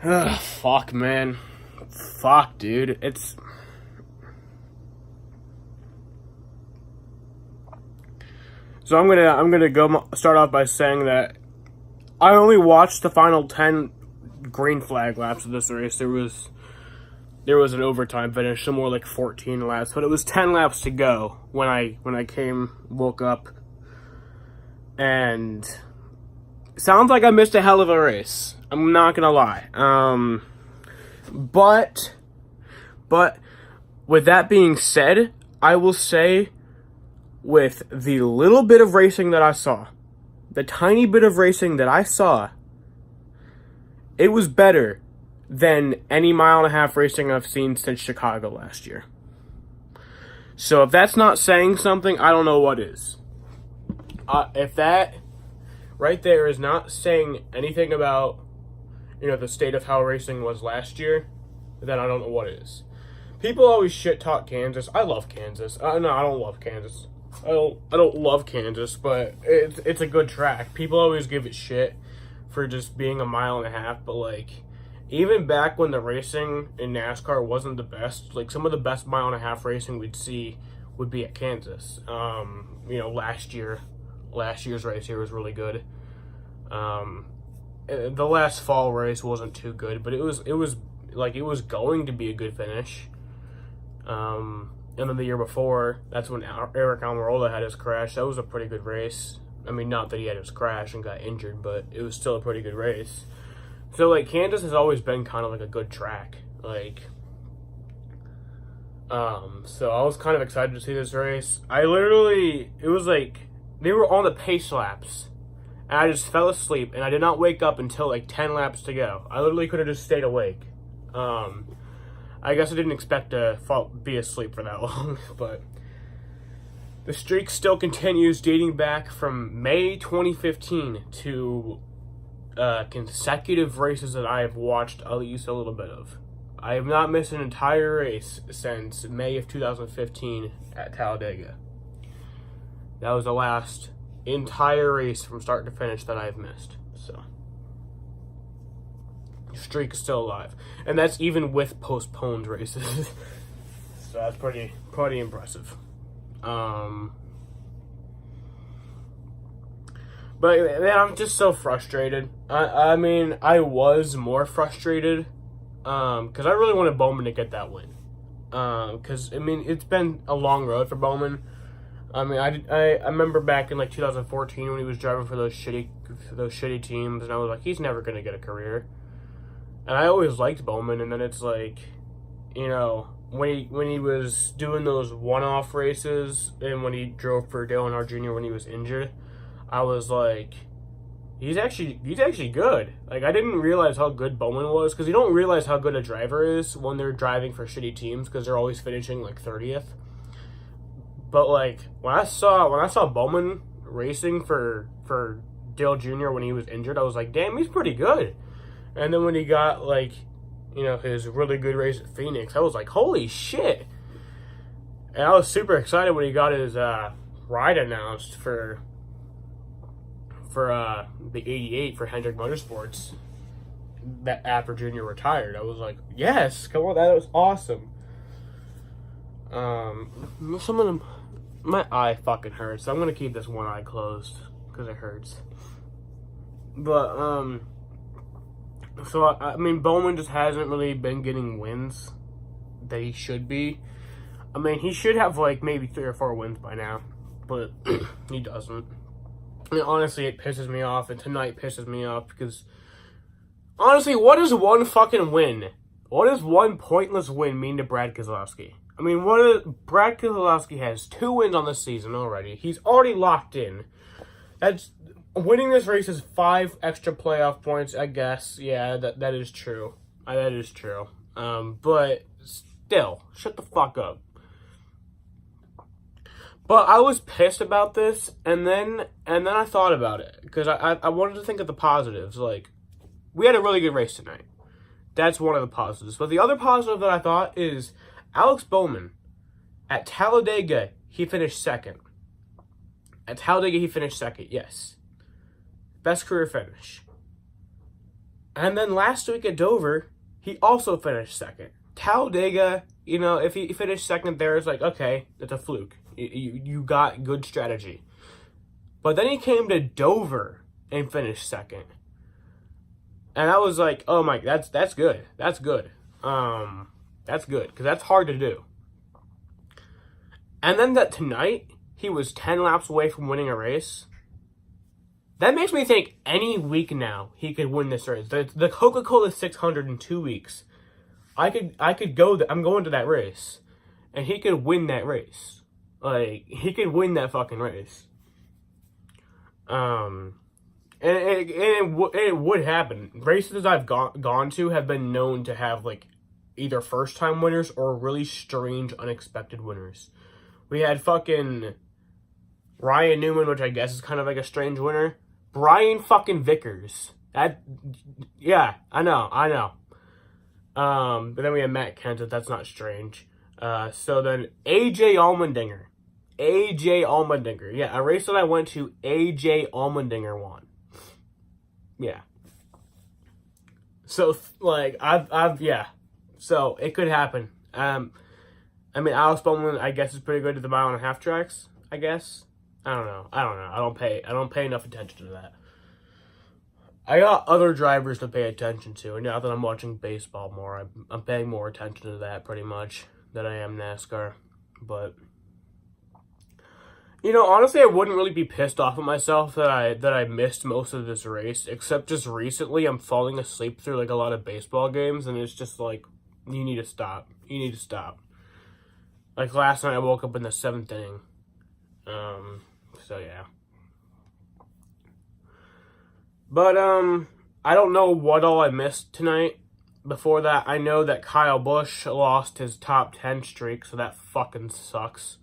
Ugh, fuck, man. Fuck, dude. So I'm gonna go start off by saying that I only watched the final 10 green flag laps of this race. There was an overtime finish, some more like 14 laps, but it was 10 laps to go when I woke up, and sounds like I missed a hell of a race. I'm not gonna lie. But with that being said, I will say, with the little bit of racing that I saw, the tiny bit of racing that I saw, it was better than any mile-and-a-half racing I've seen since Chicago last year. So if that's not saying something, I don't know what is. If that right there is not saying anything about, the state of how racing was last year, then I don't know what is. People always shit-talk Kansas. I love Kansas. No, I don't love Kansas. I don't love Kansas, but it's a good track. People always give it shit for just being a mile and a half, but even back when the racing in NASCAR wasn't the best, some of the best mile and a half racing we'd see would be at Kansas. Last year's race here was really good. The last fall race wasn't too good, but it was going to be a good finish. And then the year before, that's when Eric Almirola had his crash. That was a pretty good race. I mean, not that he had his crash and got injured, but it was still a pretty good race. So, Kansas has always been kind of a good track. So I was kind of excited to see this race. It was they were on the pace laps, and I just fell asleep, and I did not wake up until 10 laps to go. I literally could have just stayed awake. I guess I didn't expect to be asleep for that long, but the streak still continues, dating back from May 2015 to consecutive races that I have watched at least a little bit of. I have not missed an entire race since May of 2015 at Talladega. That was the last entire race from start to finish that I've missed. So streak is still alive, and that's even with postponed races. So that's pretty impressive. But man, I'm just so frustrated. I mean, I was more frustrated because I really wanted Bowman to get that win. Because it's been a long road for Bowman. I mean, I remember back in 2014 when he was driving for those shitty teams, and I was like, he's never gonna get a career. And I always liked Bowman, and then it's when he was doing those one-off races, and when he drove for Dale Earnhardt Jr. when he was injured, I was like, he's actually good. I didn't realize how good Bowman was, because you don't realize how good a driver is when they're driving for shitty teams, because they're always finishing 30th. But when I saw Bowman racing for Dale Jr. when he was injured, I was like, damn, he's pretty good. And then when he got, his really good race at Phoenix, I was like, holy shit. And I was super excited when he got his ride announced for the 88 for Hendrick Motorsports that after Junior retired. I was like, yes, come on, that was awesome. Some of them, my eye fucking hurts, so I'm going to keep this one eye closed because it hurts. But, so, I mean, Bowman just hasn't really been getting wins that he should be. I mean, he should have, maybe 3 or 4 wins by now, but he doesn't. And honestly, it pisses me off, and tonight pisses me off, because, honestly, what does one fucking win? What does one pointless win mean to Brad Keselowski? I mean, Brad Keselowski has 2 wins on this season already. He's already locked in. Winning this race is 5 extra playoff points, I guess. Yeah, that is true. That is true. But still, shut the fuck up. But I was pissed about this, and then I thought about it, because I wanted to think of the positives. We had a really good race tonight. That's one of the positives. But the other positive that I thought is Alex Bowman. At Talladega, he finished second. Yes. Best career finish. And then last week at Dover, he also finished second. Talladega, if he finished second there, it's like, okay, it's a fluke. You got good strategy. But then he came to Dover and finished second. And I was like, oh my, that's good. That's good. That's good, because that's hard to do. And then that tonight, he was 10 laps away from winning a race. That makes me think any week now he could win this race. The Coca-Cola 600 in 2 weeks. I could go. I'm going to that race, and he could win that race. Like, he could win that fucking race. And it would happen. Races I've gone to have been known to have like either first time winners or really strange unexpected winners. We had fucking Ryan Newman, which I guess is kind of like a strange winner. Brian fucking Vickers. Yeah, I know. But then we had Matt Kenseth. That's not strange. So then AJ Allmendinger. Yeah, a race that I went to, AJ Allmendinger won. Yeah. So, like, yeah. So, it could happen. Alex Bowman, I guess, is pretty good at the 1.5 mile tracks, I guess. I don't know. I don't pay enough attention to that. I got other drivers to pay attention to, and now that I'm watching baseball more, I'm paying more attention to that, pretty much, than I am NASCAR. But honestly, I wouldn't really be pissed off at myself that I missed most of this race, except just recently I'm falling asleep through like a lot of baseball games, and it's just like, you need to stop. Like last night I woke up in the 7th inning. So yeah. But I don't know what all I missed tonight. Before that, I know that Kyle Busch lost his top 10 streak, so that fucking sucks.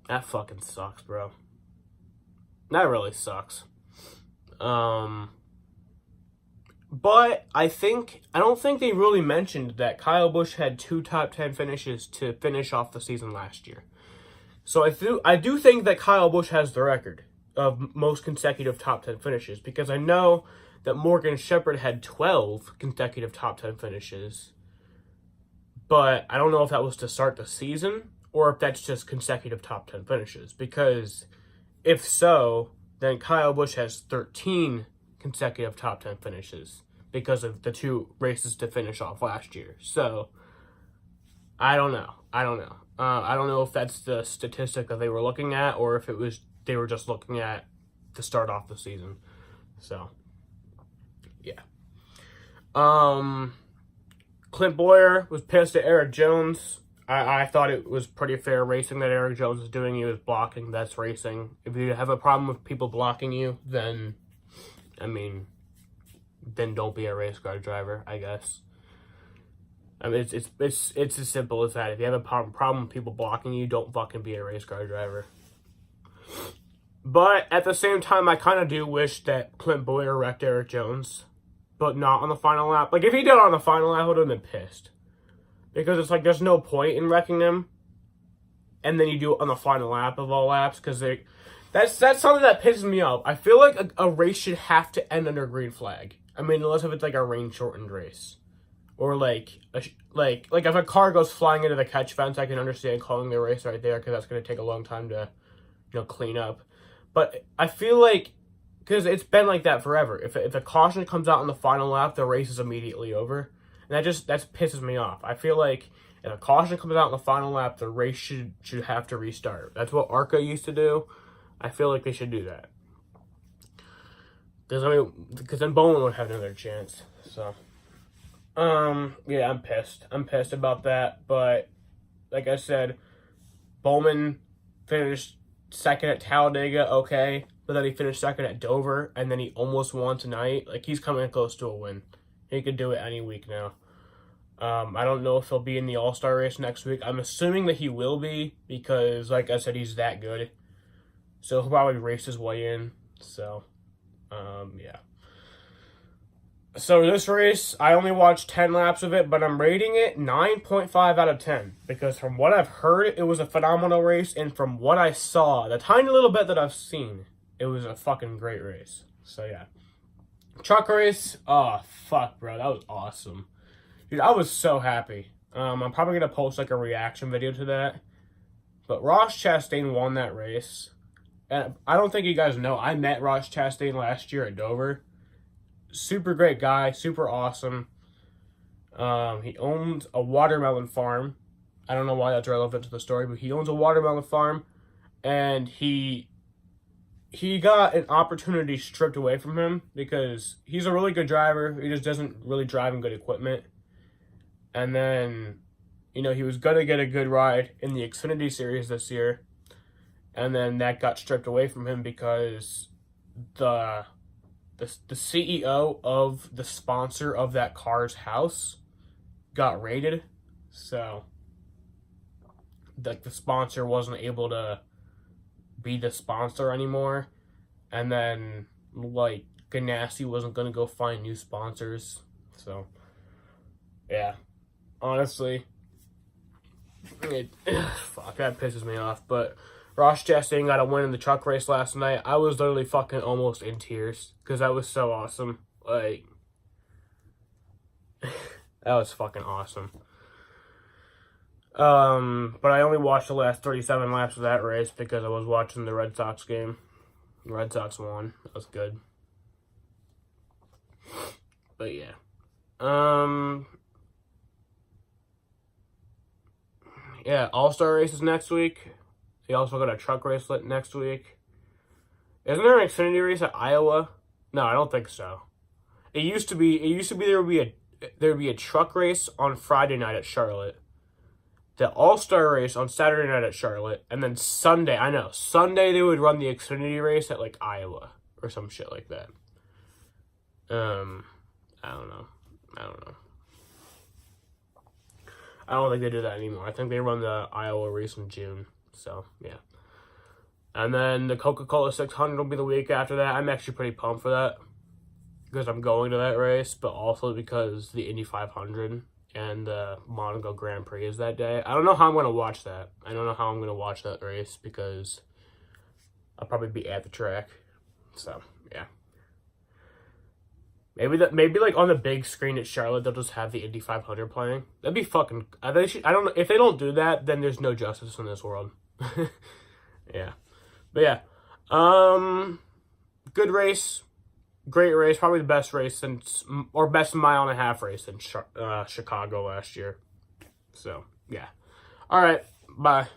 That fucking sucks, bro. That really sucks. But I don't think they really mentioned that Kyle Busch had 2 top 10 finishes to finish off the season last year. So I do think that Kyle Busch has the record of most consecutive top 10 finishes, because I know that Morgan Shepherd had 12 consecutive top 10 finishes. But I don't know if that was to start the season or if that's just consecutive top 10 finishes, because if so, then Kyle Busch has 13 consecutive top 10 finishes because of the 2 races to finish off last year. So, I don't know. I don't know if that's the statistic that they were looking at, or if they were just looking at to start off the season. So, yeah. Clint Boyer was pissed at Eric Jones. I thought it was pretty fair racing that Eric Jones was doing. He was blocking. That's racing. If you have a problem with people blocking you, then don't be a race car driver, I guess. It's as simple as that. If you have a problem with people blocking you, don't fucking be a race car driver. But at the same time, I kind of do wish that Clint Boyer wrecked Eric Jones, but not on the final lap. Like, if he did it on the final lap, I would have been pissed. Because it's like, there's no point in wrecking him, and then you do it on the final lap of all laps, because that's something that pisses me off. I feel like a race should have to end under green flag. Unless if it's like a rain-shortened race. Or like if a car goes flying into the catch fence, I can understand calling the race right there, because that's going to take a long time to, clean up. But I feel like, because it's been like that forever. If a caution comes out on the final lap, the race is immediately over. And that pisses me off. I feel like if a caution comes out in the final lap, the race should have to restart. That's what ARCA used to do. I feel like they should do that. Because then Bowman would have another chance. So, yeah, I'm pissed. I'm pissed about that. But, like I said, Bowman finished second at Talladega, okay. But then he finished second at Dover, and then he almost won tonight. Like, he's coming close to a win. He could do it any week now. I don't know if he'll be in the All-Star race next week. I'm assuming that he will be, because, like I said, he's that good. So he'll probably race his way in. So, yeah. So this race, I only watched 10 laps of it, but I'm rating it 9.5 out of 10. Because from what I've heard, it was a phenomenal race. And from what I saw, the tiny little bit that I've seen, it was a fucking great race. So, yeah. Truck race. Oh, fuck, bro. That was awesome. Dude, I was so happy. I'm probably going to post like a reaction video to that. But Ross Chastain won that race. And I don't think you guys know, I met Ross Chastain last year at Dover. Super great guy, super awesome. He owns a watermelon farm. I don't know why that's relevant to the story, but he owns a watermelon farm, and he got an opportunity stripped away from him because he's a really good driver. He just doesn't really drive in good equipment. And then, he was going to get a good ride in the Xfinity Series this year, and then that got stripped away from him because the CEO of the sponsor of that car's house got raided, so the sponsor wasn't able to be the sponsor anymore, and then Ganassi wasn't gonna go find new sponsors, so yeah, honestly, fuck, that pisses me off. But Ross Chastain got a win in the truck race last night. I was literally fucking almost in tears because that was so awesome. That was fucking awesome. But I only watched the last 37 laps of that race because I was watching the Red Sox game. The Red Sox won. That was good. But yeah. Yeah, All-Star races next week. They also got a truck race next week. Isn't there an Xfinity race at Iowa? No, I don't think so. It used to be there would be a truck race on Friday night at Charlotte. The All-Star race on Saturday night at Charlotte, and then Sunday they would run the Xfinity race at Iowa or some shit like that. I don't know. I don't think they do that anymore. I think they run the Iowa race in June. So, yeah. And then the Coca-Cola 600 will be the week after that. I'm actually pretty pumped for that because I'm going to that race, but also because the Indy 500 and the Monaco Grand Prix is that day. I don't know how I'm going to watch that. I don't know how I'm going to watch that race because I'll probably be at the track. So, yeah. Maybe on the big screen at Charlotte, they'll just have the Indy 500 playing. That'd be fucking... I don't know. If they don't do that, then there's no justice in this world. Yeah. But yeah. Good race. Great race. Probably the best race or best mile and a half race since Chicago last year. So, yeah. All right. Bye.